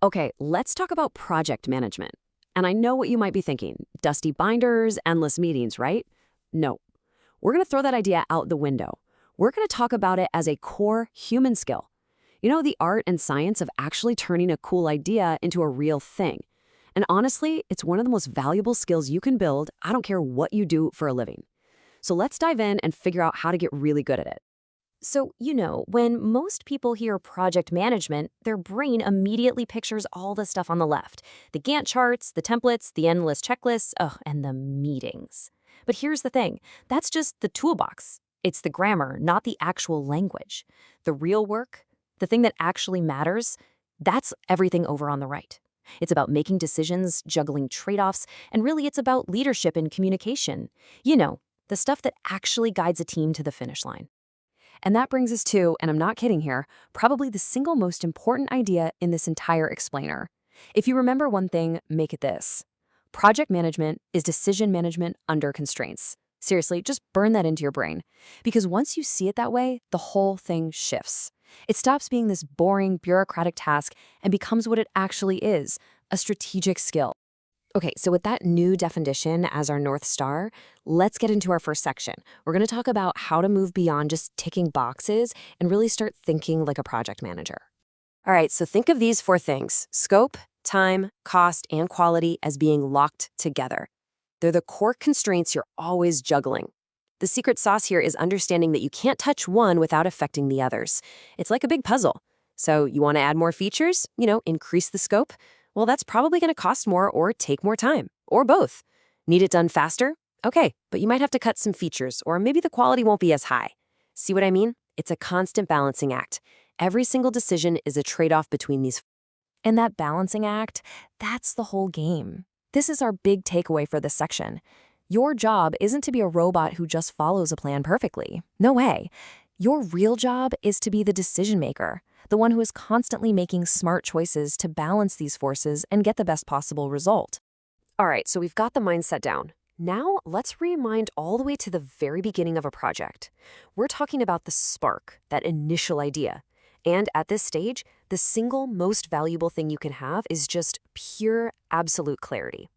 Okay, let's talk about project management. And I know what you might be thinking, dusty binders, endless meetings, right? No, we're going to throw that idea out the window. We're going to talk about it as a core human skill. You know, the art and science of actually turning a cool idea into a real thing. And honestly, it's one of the most valuable skills you can build. I don't care what you do for a living. So let's dive in and figure out how to get really good at it. So, when most people hear project management, their brain immediately pictures all the stuff on the left: the Gantt charts, the templates, the endless checklists, and the meetings. But here's the thing: that's just the toolbox. It's the grammar, not the actual language. The real work, the thing that actually matters, that's everything over on the right. It's about making decisions, juggling trade offs, and really it's about leadership and communication. The stuff that actually guides a team to the finish line. And that brings us to, and I'm not kidding here, probably the single most important idea in this entire explainer. If you remember one thing, make it this. Project management is decision management under constraints. Seriously, just burn that into your brain. Because once you see it that way, the whole thing shifts. It stops being this boring, bureaucratic task and becomes what it actually is, a strategic skill. Okay, so with that new definition as our North Star, let's get into our first section. We're going to talk about how to move beyond just ticking boxes and really start thinking like a project manager. All right, so think of these four things: scope, time, cost, and quality as being locked together. They're the core constraints you're always juggling. The secret sauce here is understanding that you can't touch one without affecting the others. It's like a big puzzle. So you want to add more features, increase the scope? Well, that's probably going to cost more or take more time, or both. Need it done faster? Okay, but you might have to cut some features, or maybe the quality won't be as high. See what I mean? It's a constant balancing act. Every single decision is a trade-off between these. And that balancing act, that's the whole game. This is our big takeaway for this section. Your job isn't to be a robot who just follows a plan perfectly. No way. Your real job is to be the decision maker, the one who is constantly making smart choices to balance these forces and get the best possible result. All right, so we've got the mindset down. Now let's rewind all the way to the very beginning of a project. We're talking about the spark, that initial idea. And at this stage, the single most valuable thing you can have is just pure, absolute clarity.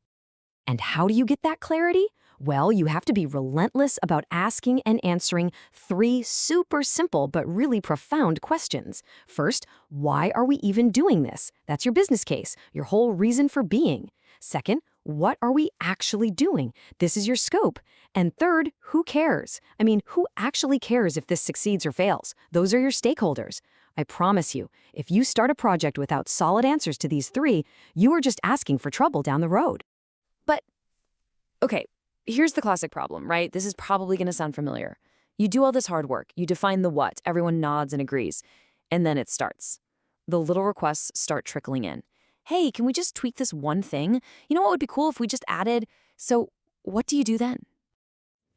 And how do you get that clarity? Well, you have to be relentless about asking and answering three super simple but really profound questions. First, why are we even doing this? That's your business case, your whole reason for being. Second, what are we actually doing? This is your scope. And third, who cares? I mean, who actually cares if this succeeds or fails? Those are your stakeholders. I promise you, if you start a project without solid answers to these three, you are just asking for trouble down the road. But, okay, here's the classic problem, right? This is probably going to sound familiar. You do all this hard work, you define the what, everyone nods and agrees, and then it starts. The little requests start trickling in. Hey, can we just tweak this one thing? You know what would be cool if we just added? So, what do you do then?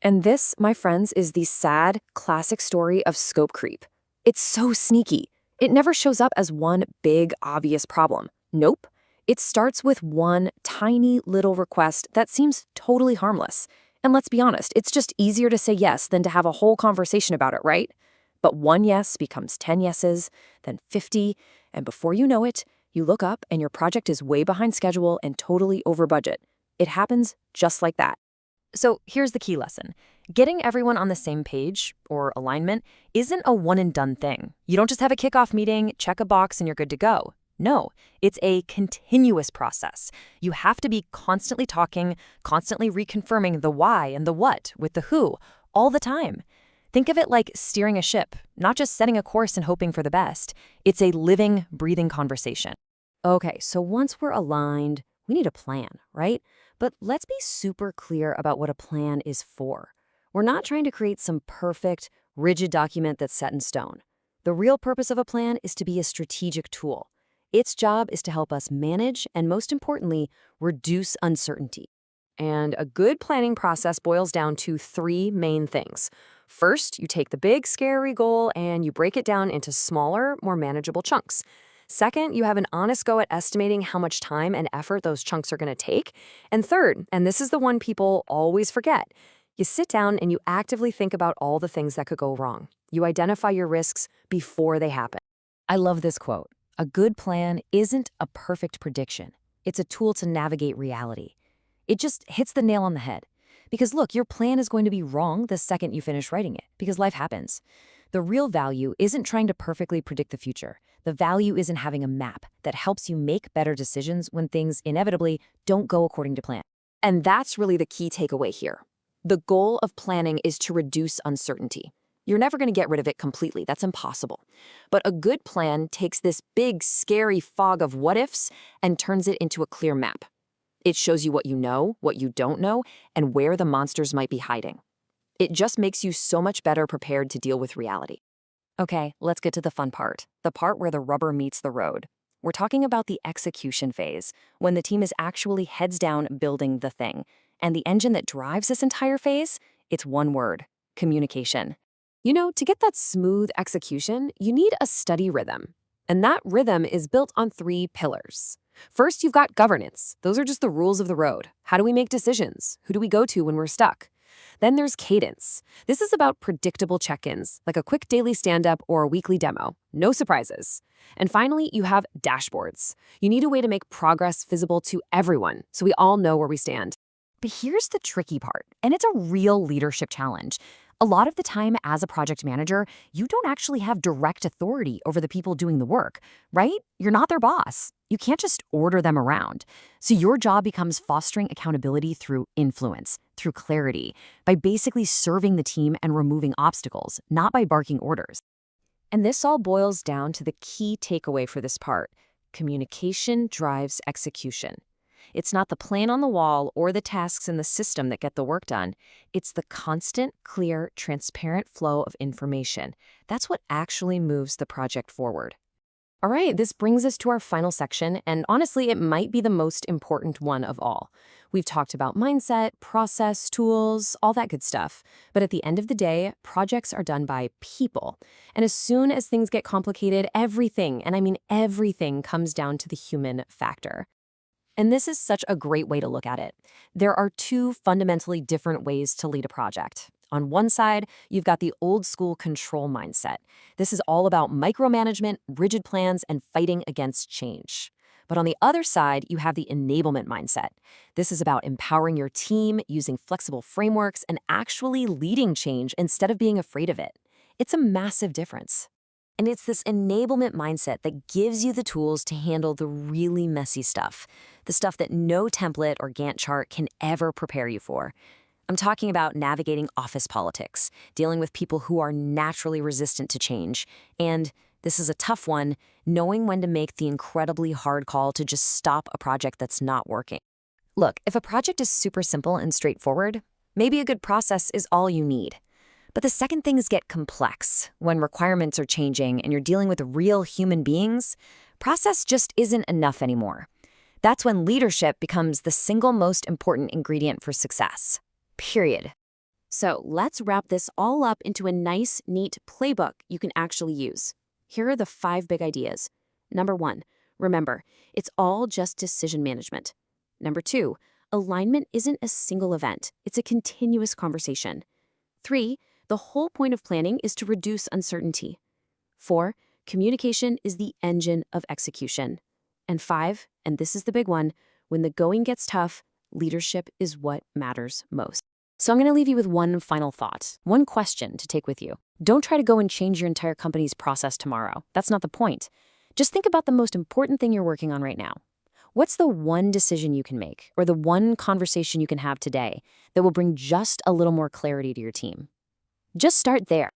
And this, my friends, is the sad, classic story of scope creep. It's so sneaky. It never shows up as one big, obvious problem. Nope. It starts with one tiny little request that seems totally harmless. And let's be honest, it's just easier to say yes than to have a whole conversation about it, right? But one yes becomes 10 yeses, then 50, and before you know it, you look up and your project is way behind schedule and totally over budget. It happens just like that. So here's the key lesson. Getting everyone on the same page, or alignment, isn't a one-and-done thing. You don't just have a kickoff meeting, check a box, and you're good to go. No, it's a continuous process. You have to be constantly talking, constantly reconfirming the why and the what with the who, all the time. Think of it like steering a ship, not just setting a course and hoping for the best. It's a living, breathing conversation. Okay, so once we're aligned, we need a plan, right? But let's be super clear about what a plan is for. We're not trying to create some perfect, rigid document that's set in stone. The real purpose of a plan is to be a strategic tool. Its job is to help us manage and, most importantly, reduce uncertainty. And a good planning process boils down to three main things. First, you take the big, scary goal and you break it down into smaller, more manageable chunks. Second, you have an honest go at estimating how much time and effort those chunks are going to take. And third, and this is the one people always forget, you sit down and you actively think about all the things that could go wrong. You identify your risks before they happen. I love this quote. A good plan isn't a perfect prediction. It's a tool to navigate reality. It just hits the nail on the head. Because look, your plan is going to be wrong the second you finish writing it, because life happens. The real value isn't trying to perfectly predict the future. The value is in having a map that helps you make better decisions when things inevitably don't go according to plan. And that's really the key takeaway here. The goal of planning is to reduce uncertainty. You're never going to get rid of it completely. That's impossible. But a good plan takes this big, scary fog of what-ifs and turns it into a clear map. It shows you what you know, what you don't know, and where the monsters might be hiding. It just makes you so much better prepared to deal with reality. Okay, let's get to the fun part, the part where the rubber meets the road. We're talking about the execution phase, when the team is actually heads down building the thing. And the engine that drives this entire phase, it's one word: communication. You know, to get that smooth execution, you need a steady rhythm. And that rhythm is built on 3 pillars. First, you've got governance. Those are just the rules of the road. How do we make decisions? Who do we go to when we're stuck? Then there's cadence. This is about predictable check-ins, like a quick daily stand-up or a weekly demo. No surprises. And finally, you have dashboards. You need a way to make progress visible to everyone, so we all know where we stand. But here's the tricky part, and it's a real leadership challenge. A lot of the time, as a project manager, you don't actually have direct authority over the people doing the work, right? You're not their boss. You can't just order them around. So your job becomes fostering accountability through influence, through clarity, by basically serving the team and removing obstacles, not by barking orders. And this all boils down to the key takeaway for this part: communication drives execution. It's not the plan on the wall or the tasks in the system that get the work done. It's the constant, clear, transparent flow of information. That's what actually moves the project forward. All right, this brings us to our final section, and honestly, it might be the most important one of all. We've talked about mindset, process, tools, all that good stuff. But at the end of the day, projects are done by people. And as soon as things get complicated, everything, and I mean everything, comes down to the human factor. And this is such a great way to look at it. There are 2 fundamentally different ways to lead a project. On one side, you've got the old school control mindset. This is all about micromanagement, rigid plans, and fighting against change. But on the other side, you have the enablement mindset. This is about empowering your team, using flexible frameworks, and actually leading change instead of being afraid of it. It's a massive difference. And it's this enablement mindset that gives you the tools to handle the really messy stuff, the stuff that no template or Gantt chart can ever prepare you for. I'm talking about navigating office politics, dealing with people who are naturally resistant to change, and, this is a tough one, knowing when to make the incredibly hard call to just stop a project that's not working. Look, if a project is super simple and straightforward, maybe a good process is all you need. But the second things get complex. When requirements are changing and you're dealing with real human beings, process just isn't enough anymore. That's when leadership becomes the single most important ingredient for success. Period. So let's wrap this all up into a nice, neat playbook you can actually use. Here are the 5 big ideas. Number 1, remember, it's all just decision management. Number 2, alignment isn't a single event. It's a continuous conversation. 3, the whole point of planning is to reduce uncertainty. 4, communication is the engine of execution. And 5, and this is the big one, when the going gets tough, leadership is what matters most. So I'm going to leave you with one final thought, one question to take with you. Don't try to go and change your entire company's process tomorrow. That's not the point. Just think about the most important thing you're working on right now. What's the one decision you can make, or the one conversation you can have today that will bring just a little more clarity to your team? Just start there.